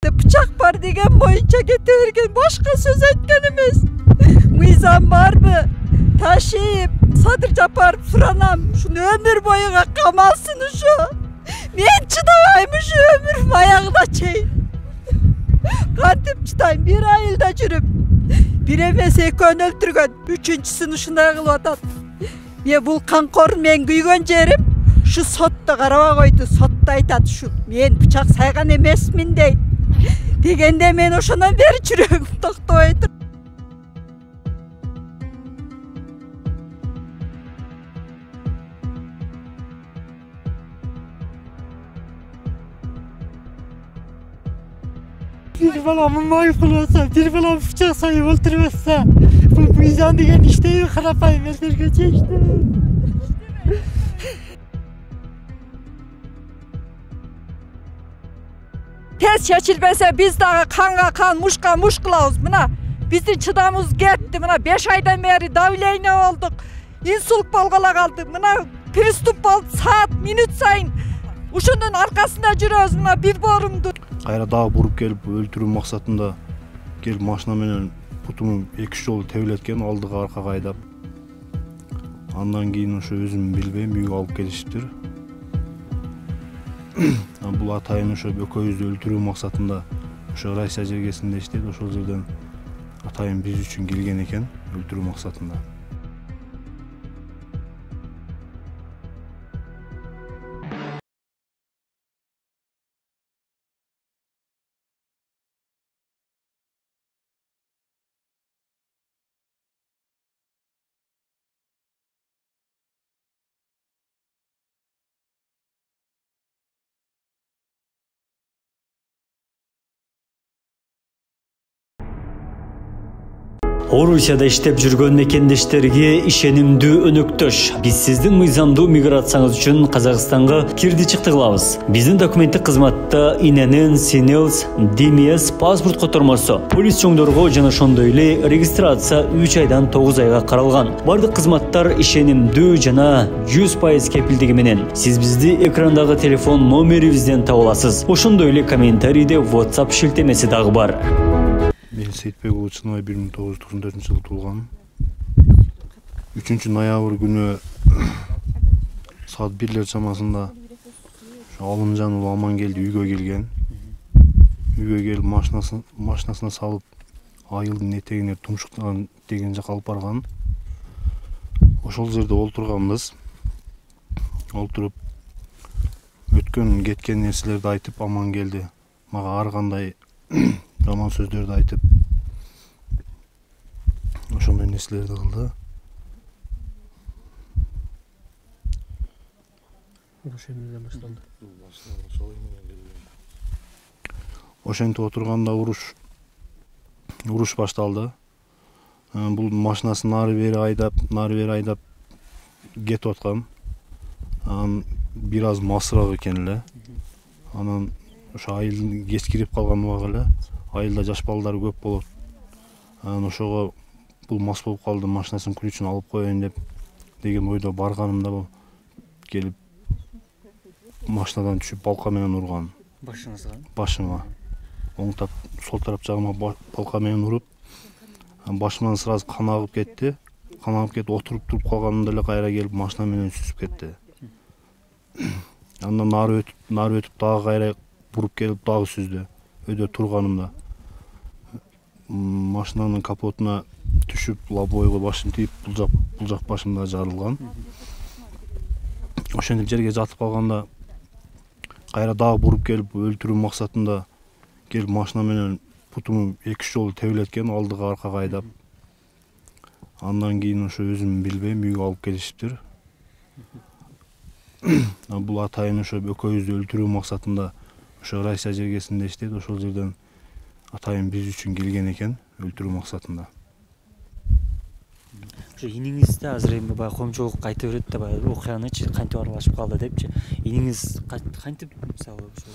жерде bıçak бар деген boyunca kete bergen, başka söz etkenimiz. Mıyzam barбы? Taşıyıp, Sadır Japarov suranam, şunu ömür boyu kamalsın şu. Men çıdamayım şu ömür ayağına çeyin. Kantip çıdayım, bir ayılda жүрüp, bir emes ekön öldürgön, üçüncüsünü ушундай кылып атат. Men bul kankor men kүйгөн жерim, şu sotto карабай койду, sotto айтат şu, men bıçak saygan emesmin deyт. Degende men ошондон бери жүрөгүм токтobой тур. Bir balamı mayıp olsa, bir balamı bıçak sayıp öldürmezse, bu mizan degen işte karapayım ellerge işte. Tez çekilmese biz daha kanga kan, muşka muş kılavuz buna. Bizim çıdamız gitti buna. 5 aydan beri davleyne olduk. İnsult balgala kaldı buna. Pristup oldu saat, minut sayın. Uşunun arkasında жүрөбүз buna bir borumdur. Kayra dağı burup gelip öldürүү maksatında gelip maşina menен putumu 2-3 жолу тебилеткен, алдыга аркага айдап. Андан кийин ошо өзүм билбейм, үйгө алып келишиптир. Бул атайын ошо экөөбүздү öldürүү максатында ошо Россия жергесинде иштейт, ошол жерден атайын биз үчүн келген экен, öldürүү максатында. Орусияда иштеп жүргөн мекендештерге ишенимдүү өнөктөш. Биз сиздин мыйзамдуу миграцияңыз үчүн Казакстанга кирди чыкты кылабыз. Биздин документтик кызматта ИНН, СИНЕЛС, ДМС, паспорт котормосу, полис чоңдорго жана ошондой эле регистрация 3 айдан 9 айга каралган. Бардык кызматтар ишенимдүү жана 100% кепилдиги менен. Сиз бизди экрандагы телефон номерибизден таба аласыз. Ошондой эле комментарийде WhatsApp шилтемеси дагы бар. Мен Сейитбек уулу Чыныбай 1994-жылы туулган. 3-ноябрь күнү саат 1-лер чамасында Алымжан уулу Амангелди үйгө келген. Үйгө келип машинасына салып айылдын этегине тумшуктаган деген жака алып барган. Ошол жерде олтурганбыз. Олтуруп өткөн кеткен нерселерди айтып Амангелди мага ар кандай жаман сөздөрдү айтып, ошондой нерселерди кылды. Ошентип отурганда уруш башталды. Бул машинасын нары бери айдап кетип аткан. Анан бир аз масыраак экен эле. Анан ошо айылдын кеч кирип калган убагы эле. Айылда жаш балдар көп болот. Анан ошого бул мас болуп калды, машинасын ключун алып коеюн деген ойдо барганымда келип машинадан түшүп балка менен урган. Башыңызга? Башыма. Оң тап, сол тарап жагыма балка менен уруп, башымдан сразу кан агып кетти. Кан агып кетип отуруп туруп калганымда эле кайра келип машина менен сүзүп кетти. Андан нары өтүп дагы кайра буруп келип дагы сүздү. Өйдө турганымда машинанын капотуна түшүп лобойго башым тийип, бул жак башымда жарылган. Ошентип жерге жатып калганда кайра дагы буруп келип öldürүү максатында келип машина менен путуму 2-3 жолу тебилеткен, алдыга аркага айдап. Андан кийин ошо өзүм билбейм, үйгө алып келишиптир. Бул атайын ошо экөөбүздү öldürүү максатында ошо Россия жергесинде иштейт, ошол жерден атайын биз үчүн келген экен, öldürүү максатында. Ошо иниңизде азыр эми баягы коомчулук айта берет да, баягы окуянычы кантип аралашып калды депчи. Иниңиз кантип мисалы ошо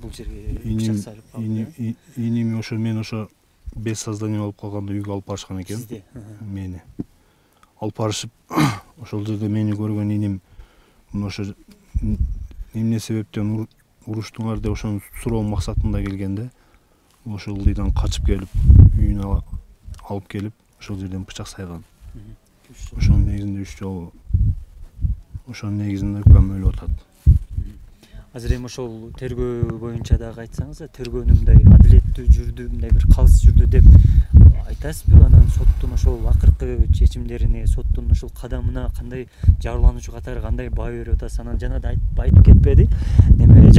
бул жерге бычак салып калды? Иним ошо мен ошо без сознания болуп калганда үйгө алып барышкан экен. Мени алып барышып, ошол жерде мени көргөн иним ошо эмне себептен уруштуңар деп ошону суроо максатында келгенде, ошол ылдыйдан качып келип үйүнө алып келип ошол жерден бычак сайган. Ошонун негизинде 3 жолу. Ошонун негизинде өкмөм өлүп атат. Азыр эми ошол тергөө боюнча дагы айтсаңыз, тергөөнү мындай адилеттүү жүрдү, мындай бир калыс жүрдү деп айтасызбы? Анан соттун ошол акыркы чечимдерине, соттун ошол кадамына кандай жабырлануучу катары кандай баа берип атасыз? Анан жана да айтып кетпеди. Неме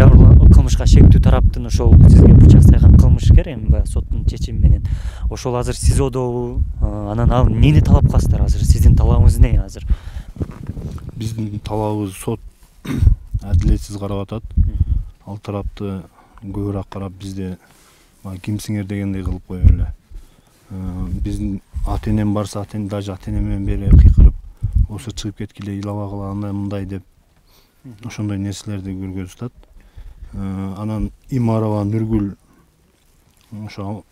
кылмышка шектүү тараптын ошол сизге бычак сайган кылмышкер эми баягы соттун чечими менен. Ошол азыр СИЗОдобу? Анан ал эмнени талап кыласыздар азыр? Сиздин талабыңыз эмне азыр? Биздин талабыбыз сот адилетсиз карап атат. Ал тарапты көбүрөөк карап бизде кимсиңер дегендей кылып коюп эле. Биздин ата-энем барса, даже ата-энем менен бери кыйкырып, "Осы чыгып кеткиле, ыйлабагыла, андай мындай" деп ошондой нерселерди көргөзүп атат. Анан Имарова Нургүл ошо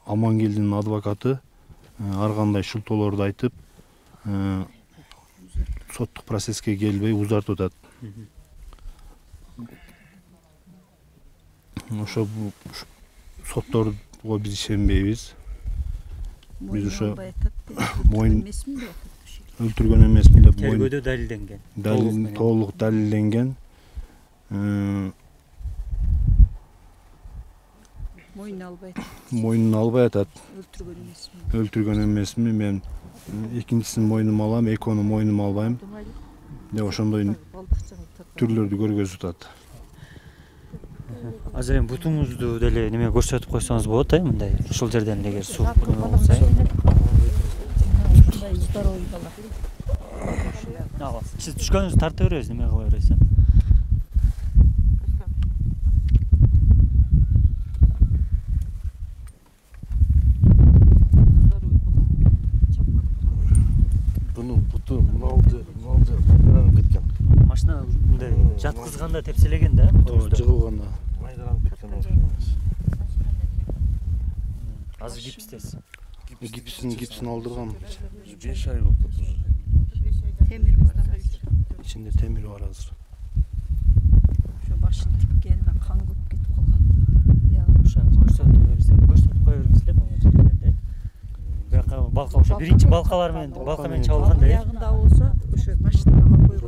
Амангелдин адвокаты ар кандай шылтоолорду айтып, соттук процесске келбей узартып атат. Ошо сотторго биз ишенбейбиз. Биз ошо моюн өлтүргөн эмесмин деп Тергөөдө далилденген. Толук далилденген. Мойнун албай атат. Өлтүргөн эмесмин. Мен экинчисин мойнума алам, экөөнү мойнума албайм деп ошондой түрлөрдү көргөзүп атат. Азыр эми бутуңузду деле неме көрсөтүп койсоңуз болот, мындай ушул жерден эгер суу болсо. Сиз түшкөнүңүздү тарта беребиз, неме кыла бересиз? Bunun butu maldı майданып кеткен. Машина мындай жаткызганда тепселеген да, жыгылганда майданып кеткен. Азыр гипстесиз. Гипсин алдырган. 5 ай болду. İçinde temir var hazır. Şu başını tükkenine kan koyup ketip kalgan. Ya Көрсөтүп кое бериңиз эле могу жерлерде. Бияка балка ошо биринчи балкалар менен балка менен чабылганда аяғында болса ошо машинаға коюп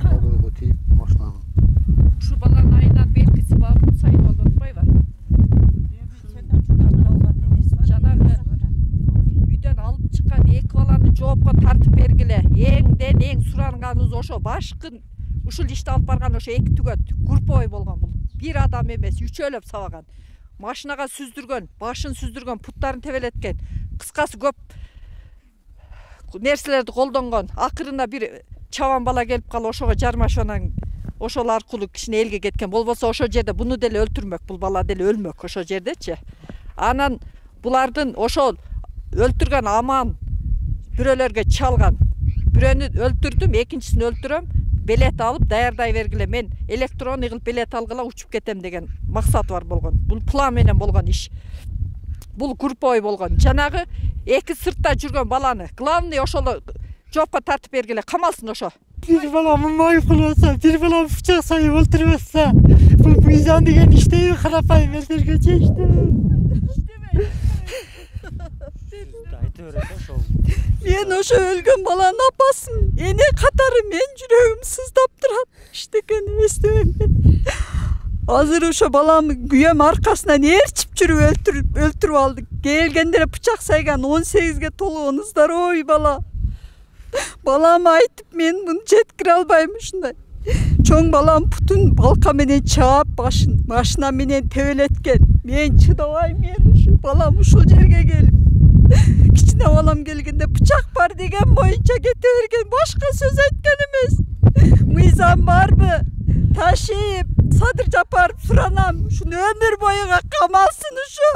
Kabloga teyip maşlanın. Şu balanın ayından belkisi bağlı sayın oldu atmayı var. Janardı үйдөн алып чыккан эки баланы жоопко тартып бергиле. Эңден эң суранганыбыз ошо башкын ушул ишти алып барган ошо эки түгөт групповой болгон бул. Бир адам эмес, үчөөлөп сабаган. Машинага сүздүргөн, башын сүздүргөн, путтарын тебелеткен. Кыскасы көп нерселерди колдонгон. Акырында бир чабан бала келип калып ошого жармашанан ошол аркылуу кичине элге кеткен. Болбосо ошол жерде буну деле өлтүрмөк, бул бала деле өлмөк ошол жердечи. Анан булардын ошол өлтүргөн аман бирөөлөргө чалган. Бирөөнү өлтүрдүм, экинчисин өлтүрөм. Билет алып даярдай бергиле, мен электронный кылып билет алгыла учуп кетем деген максат бар болгон. Бул план менен болгон иш. Бул групповой болгон. Жанагы эки сыртта жүргөн баланы главный ошол жоопко тартып бергиле, камалсын ошо. Bir balamın mayıp olsa, bir balamın bıçak sayıp öldürmezse, bu mizan degen işteyi karapayım öldürgece işte. Men ошо өлгөн баланын апасын эне катары мен жүрөгүм сыздап турат. Иштекени эстебейм. Азыр ошо баламы күйөөм аркасынан ээрчип жүрүп өлтүрүп алды. Келгенде бычак сайган 18ге толгон ой бала. Балама айтып мен муну жеткире албайм ушундай. Чоң балам путун балка менен чаап башын машина менен тебелеткен. Мен чыдабайм, мен ушу балам ушул жерге келип кичине балам келгенде бычак бар деген боюнча кете берген, башка сөз айткан эмес. Мыйзам барбы? Ташип, Садыр Жапаров суранам, ушуну өмүр боюга камалсын ушу.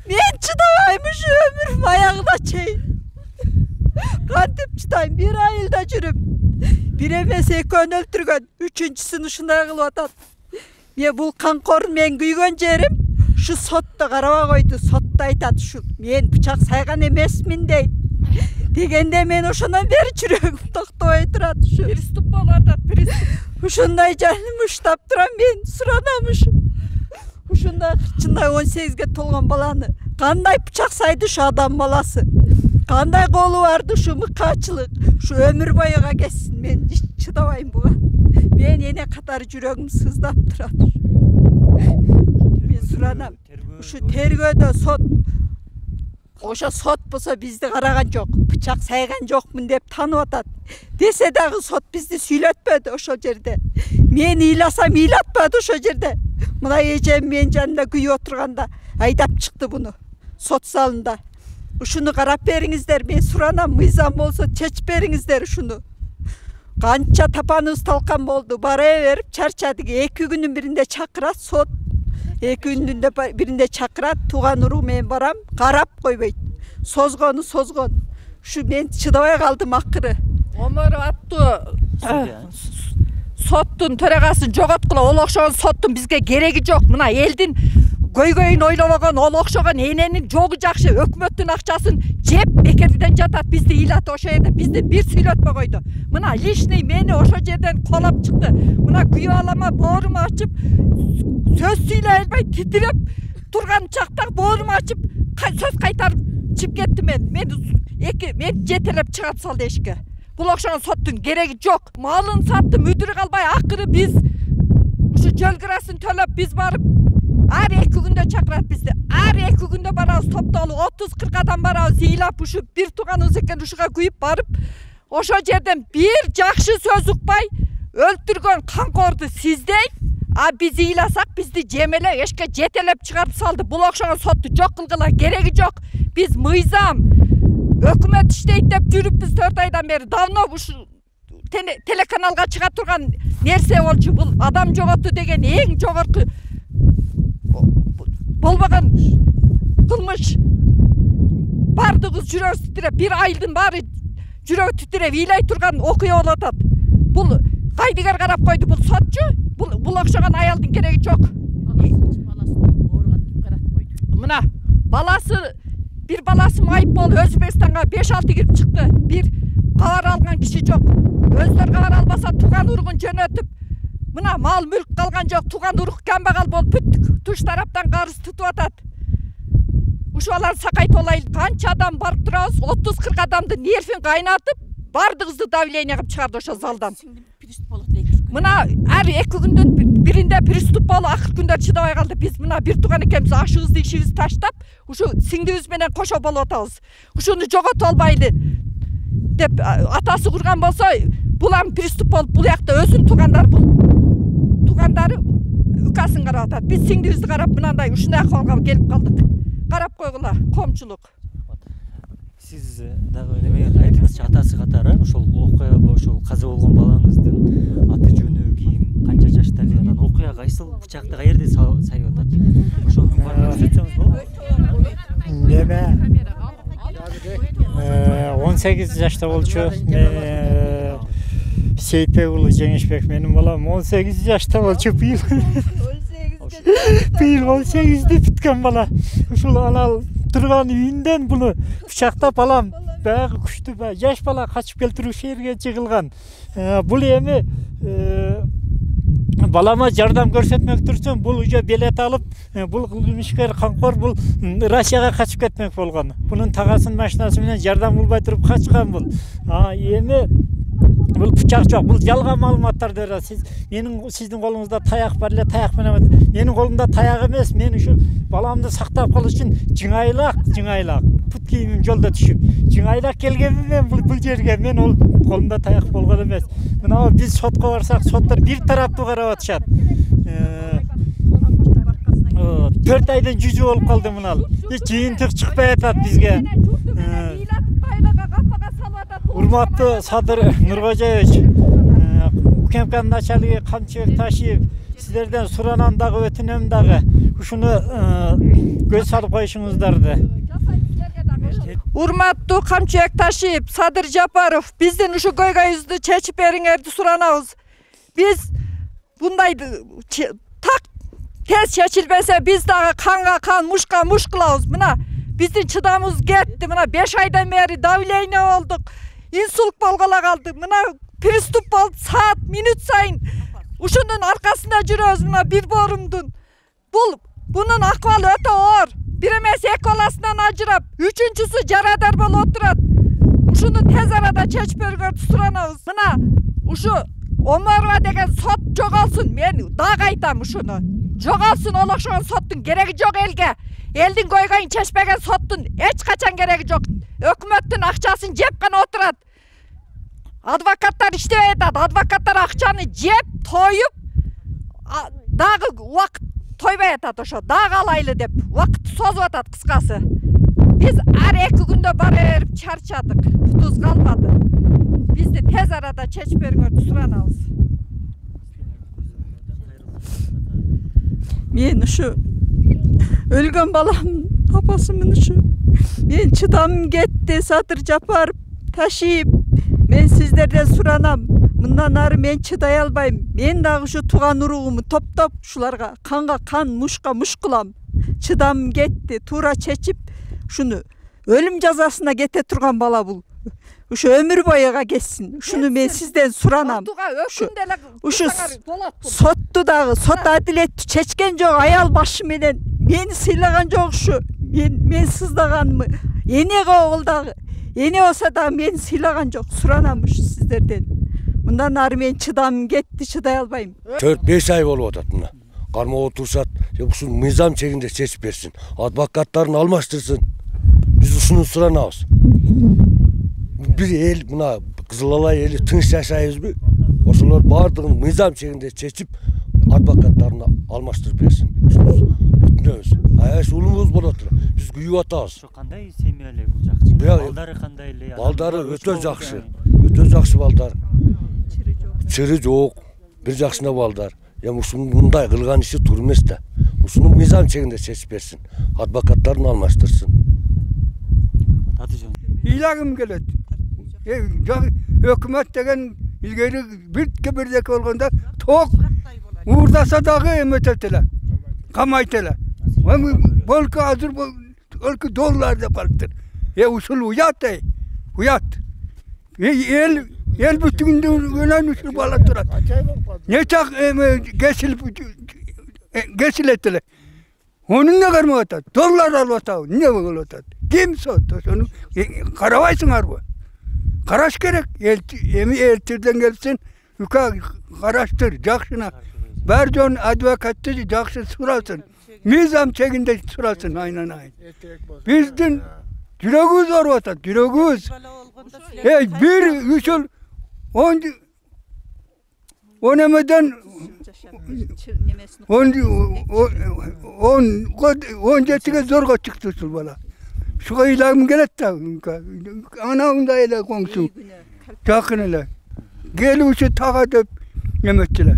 Мен чыдабайм ушу өмүрүм аягына чейин. Кантип чыдайм, бир айылда жүрүп, бир эмес экөөнү өлтүргөн, үчүнчүсүн ушундай кылып атат. Мен бул канкор мен күйгөн жерим ушу сотто карабай койду, сотто айтат ушу мен бычак сайган эмесмин дейт. Дегенде мен ошондон бери жүрөгүм токтобой турат ушу. Приступ болуп атат, приступ. Ушундай жаным уштап турам, мен суранам ушу. Ушундай кычындай 18ге толгон баланы кандай бычаксайды ушу адам баласы. Кандай колу барды ушу мыкаачылык. Ушу өмүр боюга кетсин. Мен чыдабайм буга. Мен эне катары жүрөгүм сыздап турат. Мен суранам. Ушу тергөөдө сот ошо сот болсо бизди караган жок, бычак сайган жокмун деп танып атат. Десе дагы сот бизди сүйлөтпөдү ошол жерде. Мен ыйласам ыйлатпады ошол жерде. Мына эжем мен жанында күйүп отурганда айдап чыкты буну сот залында. Ушуну карап бериңиздер, мен суранам, мыйзам болсо чечип бериңиздер ушуну. Канча тапаныбыз талкан болду, бара берип чарчадык. 2 күнүн биринде чакырат сот. 2 күнүн биринде чакырат, тууган уруу менен барам, карап койбойт. Созгону. Ушу мен чыдабай калдым акыры. Омар аттуу соттун төрагасын жоготкула, ол окшогон соттун бизге кереги жок. Мына элдин көйгөйүн ойлобогон, ол окшогон эненин жогу жакшы, өкмөттүн акчасын жеп бекерден жатат, бизди ыйлат ошо жерде, бизди бир сүйлөтпөй койду. Мына лишний мени ошо жерден колоп чыкты. Мына күйөө алама бооруму ачып, сөз сүйлөй албай титиреп турган чакта бооруму ачып, сөз кайтарып чип кетти мен. Мен жетелеп чыгап салды эшикке. Бул окшогон соттун кереги жок. Малын сатты, мүдүрү калбай акыры биз ушу жол кырасын төлөп биз барып ар 2 күндө чакырат бизди. Ар 2 күндө барабыз, топтолуп 30-40 адам барабыз, ыйлап ушу бир тууганыбыз экен ушуга күйүп барып, ошол жерден бир жакшы сөз укпай өлтүргөн канкорду сиздей, а биз ыйласак бизди жемелеп эшикке жетелеп чыгарып салды. Бул окшогон сотту жок кылгыла, кереги жок. Биз мыйзам өкмөт иштейт деп жүрүпбүз 4 айдан бери. Давно ушу телеканалга чыга турган нерсе болчу. Бул адам жоготту деген эң жогорку болбогон кылмыш. Бардыгыбыз жүрөк титиреп, бир айдын баары жүрөк титиреп ыйлай турган окуя болуп атат. Бул кайдыгер карап койду, бул сотчу, бул окшогон аялдын кереги жок. Мына баласы, бир баласы майып болуп Өзбекстанга 5-6 кирип чыкты. Бир кабар алган киши жок. Өздөрү кабар албаса тууган уругун жөнөтүп, мына мал мүлк калган жок, тууган урук камбагал болуп бүттүк. Туш тараптан карыз тутуп атат. Ушулар сакайт олайлы, канча адам барып турабыз, 30-40 адамды нервин кайнатып, бардыгыбызды давление кылып чыгарды ошо залдан. Мына ар 2 күндөн биринде приступ болуп, акыркы күндөр чыдабай калды. Биз мына бир тууган экенбиз, ашыбызды ишибизди таштап, ушу сиңдибиз менен кошо болуп атабыз. Ушуну жогото албайлы деп атасы курган болсо, булам приступ болуп, бул жакта өзүнүн туугандары укасын карап атат. Биз сиңдибизди карап мынандай ушундай акыбалга келип калдык. Карап койгула, коомчулук. Сиз дагы неме айтыңызчы, атасы катары ошол окуя, ошол каза болгон балаңыздын аты жөнү, кийим, канча жашта эле, анан окуя кайсыл бычакты каерде сайып атат? Ошону барып көрсөтсөңүз болобу? Неме 18 жашта болчу. Сейитбек уулу Жеңишбек менин балам 18 жашта болчу быйыл. Быйыл 18'de бүткөн бала. Ушул анал турган үйүндөн буну бычактап алам. Баягы күчтүү жаш бала качып келтирип жерге жыгылган. Бул эми балама жардам көрсөтмөк турсам, бул уже билет алып, бул кылмышкер канкор бул Россияга качып кетмек болгон. Бунун тагасынын машинасы менен жардам кылбай туруп качкан бул. Эми бул бычак жок, бул жалган маалыматтар дер. Сиздин колуңузда таяк бар эле, таяк менен. Менин колумда таяк эмес, мен ушу баламды сактап калыш үчүн жыңайлак. Пут кийимим жолдо түшүп. Жыңайлак келгенмин мен бул жерге, мен ол колумда таяк болгон эмес. Мына биз сотко барсак, соттор бир тараптуу карап атышат. 4 айдан жүзү болуп калды мына. Жыйынтык чыкпай атат бизге. Урматтуу Садыр Нуркожоевич, УКМКнын начальниги Камчыбек Ташиев, сиздерден суранам дагы, өтүнөм дагы. Ушуну көз салып коюшуңуздарды. Урматтуу Камчыбек Ташиев, Садыр Жапаров, биздин ушу көйгөйүбүздү чечип бериңерди суранабыз. Биз мындай так тез чечилбесе, биз дагы канга кан, мушка муш кылабыз. Мына биздин чыдамыбыз кетти. Мына 5 айдан бери давление болдук. Инсульт болгола калды. Мына приступ болуп, саат, минут сайын ушунун аркасында жүрөбүз. Мына бир боорумдун. Бул Bunun ahvalı öte ağır. Bir emes ek olasından acırap, üçüncüsü jaradar bolup oturat. Uşunu tez arada çeçpörgör tuturanabız. Mına uşu Omorova degen sot jogalsın. Men dağ aytam uşunu. Jogalsın olakşoğan sottun geregi jok elge. Eldin koygan çeşpegen sottun hiç kaçan geregi jok. Ökmöttün akçaсын jep gana oturat. Advokatlar iştebey atat. Advokatlar akçаны jep toyup dagı vakt toybay atat oşo. Dağ alaylı dep vakt sozup atat kıskası. Biz ar 2 günde barıp çarçadık. Putuz kalmadı. Biz de tez arada çeçpörgör tuturanabız. Men şu ölgön balam apasımın şu. Men çıdam getdi Sadır Japarov taşıyıp men sizlerden suranam. Mından ары men çıday albayım. Men dagı şu tuğan uruğumu top şularga kanga kan muşka muş kılam. Çıdam getdi tuğra çeçip şunu ölüm cazasına gete turgan bala bul. Şu ömür boyuga geçsin. Şunu men sizden suranam. Şu sottu dagı sot adiletти çeçken jok ayal başı menen meni sıylagan jok şu. Men sızdaganmı? Ene oğul dagı. Ene olsa da meni sıylagan jok. Suranam şu sizlerden. Bundan ары men çıdam getdi çıday albayım. 4-5 ay bolup atat mına. Karma otursat, uşun mizam çeginde seçip bersin. Advokatlarını almaştırsın. Biz uşunu suranabız. Bir el mına Kızılalay eli tınç yaşayızbı. Oşular bardığın mizam çeginde seçip advokatlarını almaştırıp bersin. Bütünöbüz. Ayas ulumuz boladır. Biz güyüp atabız. Şu kандай semiyeli bulacakçı? Baldары kандай ele? Baldары ötө jakşı. Ötө jakşı baldar. Çırı jok. Bir jakşına baldar. Ya mындай kılgan işi tur emes da. Uşunu mizam çeginde seçip bersin. Advokatlarını almaştırsın. İlagım gelet. Hökümet degen ilgeri birdek olganda tok uğurdasa dağı emetetiler. Kamayteler. Bolku hazır bolku dollarda kalıptır. Usul uyat ey. Uyat. El bütünde ölen usul balattılar. Ne çak geçilettiler. Onun ne karma atat? Dollar alat. Ne alat? Kim sotu? Onu karavaysın arbu. Karaş gerek. Eltirden gelsin. Yuka karaştır. Jakşına. Berjon advokatı jakşı surasın. Mizam çeginde surasın. Aynen. Bizden yüreğimiz var atat. Yüreğimiz. Bir usul 10 emeden 17'ge zorga çıktı usul bala. Şuga ilagım gelet da. Ana onda ele komşu. Jakın ele. Geluşu tağa dep yemetçiler.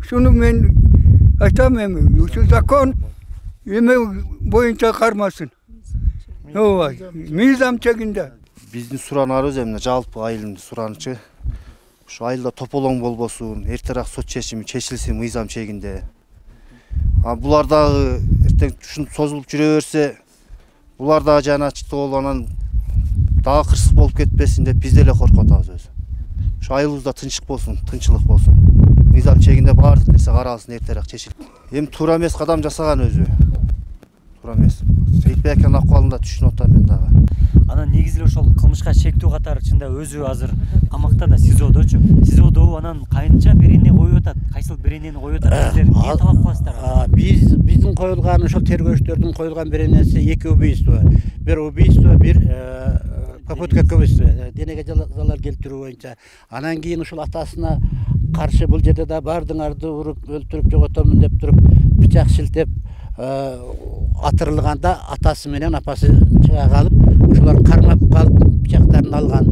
Şunu men aytamam. Şu zakon yeme boyunca karmasın. Ova. Mizam çeginde. Биздин суранарыбыз эмне жалпы айылдын суранычы. Ушу айылда тополоң болбосун, эртерээк сот чечими чечилсин мыйзам чегинде. Булар дагы эртең ушинтип созулуп жүрө берсе, булар дагы жана чыктып болуп анан дагы кырсык болуп кетпесин деп биз деле коркуп атабыз өзү. Ушу айылыбызда тынчтык болсун, тынччылык болсун. Мыйзам чегинде баардык нерсе каралсын, эртерээк чечилип. Эми туура эмес кадам жасаган өзү. Туура эмес. Сейитбек акенин акыбалында түшүнүп атам мен дагы. Анан негизиле ошол кылмышка шектүү катары чында өзү азыр камакта да СИЗОдочу. СИЗОдо анан кайынча берене коюп атат. Кайсыл беренени коюп атат? Сиздер эмне талап кыласыздар? Биздин коюлган ошол тергөөчтөрдүн коюлган беренеси 2 убийство. Bir убийство, bir попытка к убийству. Денеге залал келтирүү боюнча. Анан кийин ушул атасына каршы бул жерде да бардыңарды уруп, өлтүрүп жоготомун деп туруп, бычак шилтеп атырылганда атасы менен апасы чыга калып, ошолор кармап калып бычактарын алган.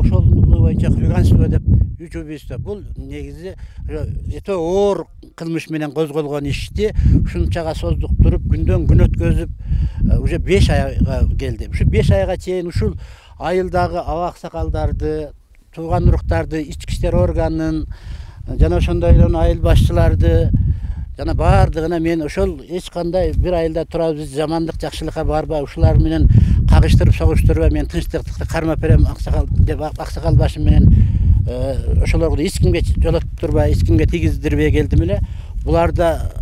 Ошол боюнча хулиганство деп 3 убийство. Бул негизи өтө оор кылмыш менен козголгон ишти ушунчага создук туруп, күндөн күн өткөзүп, уже 5 айга келди. Ушу 5 айга чейин ушул айылдагы аба аксакалдарды, тууган уруктарды, ички иштер органынын жана ошондой эле айыл башчыларды жана баардыгына мен ошол эч кандай бир айылда турабыз, жамандык жакшылыкка барбай, ушулар менен кагыштырып согуштурбай мен тынчтыкты кармап берем аксакал деп аксакал башым менен ошолорду эч кимге жолотуп турбай, эч кимге тийгиздирбей келдим эле. Буларда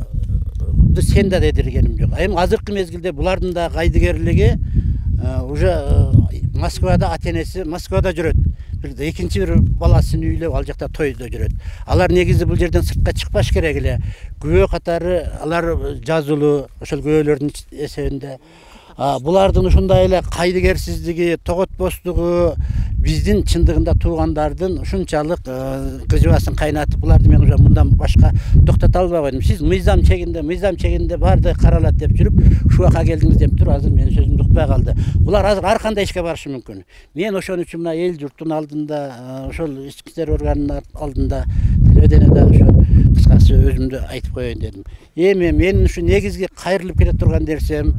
сен да дедиргеним жок. Эми азыркы мезгилде булардын да кайдыгерлиги уже Москвада ата-энеси Москвада жүрөт. Экинчи бир баласын үйлөп ал жакта тойдо жүрөт. Алар негизи бул жерден сыртка чыкпаш керек эле. Күбө катары алар жазылуу ошол күбөлөрдүн эсебинде. Булардын ушундай эле кайдыгерсиздиги, тоготпостугу биздин чындыгында туугандардын ушунчалык кыжыбасын кайнатып, буларды мен уже мындан башка токтото албай койдум. Сиз мыйзам чегинде барды каралат деп жүрүп, ушуга келдиңиз деп туруп, азыр менин сөзүмдү укпай калды. Булар азыр ар кандай ишке барышы мүмкүн. Мен ошон үчүн мына эл журттун алдында, ошол ички иштер органынын алдында телевидениеде ошо кыскасы өзүмдү айтып коеюн дедим. Эми менин ушу негизги кайрылып келе турган нерсем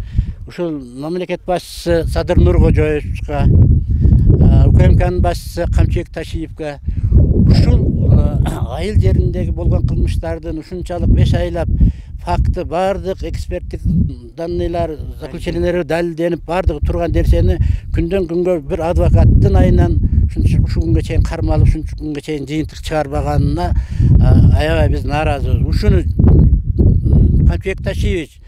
ушул мамлекет башчысы Садыр Нуркожоевичке, УКМКнын башчысы Камчыбек Ташиевке ушул айыл жериндеги болгон кылмыштардын ушунчалык 5 айлап факты бардык эксперттик данныйлар, заключениялары далилденип бардыгы турган нерсени күндөн күнгө бир адвокаттын айынан ушул күнгө чейин кармалып, ушул күнгө чейин жыйынтык чыгарбаганына аябай биз нааразыбыз. Ушуну Камчыбек Ташиевич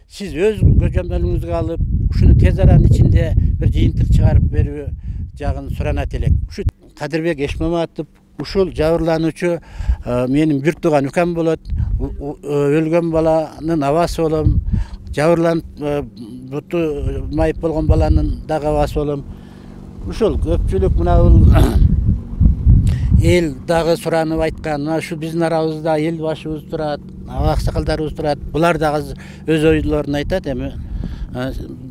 сиз өз көзөмөлүңүзгө алып, ушуну тез аранын ичинде бир жыйынтык чыгарып берүү жагын суранат элек. Ушу Кадырбек Эшмаматов ушул жабырлануучу менин бир тууган укам болот. Өлгөн баланын абасы болом. Жабырланып буту майып болгон баланын дагы абасы болом. Ушул көпчүлүк мына бул эл дагы суранып айткан, ушу биздин арабызда эл башыбыз турат, аксакалдарыбыз турат. Булар дагы өз ойлорун айтат. Эми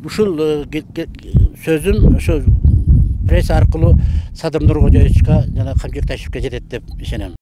ушул сөзүм ошо пресс аркылуу Садыр Нуркожоевичке жана Камчыбек Ташиевке жетет деп ишенем.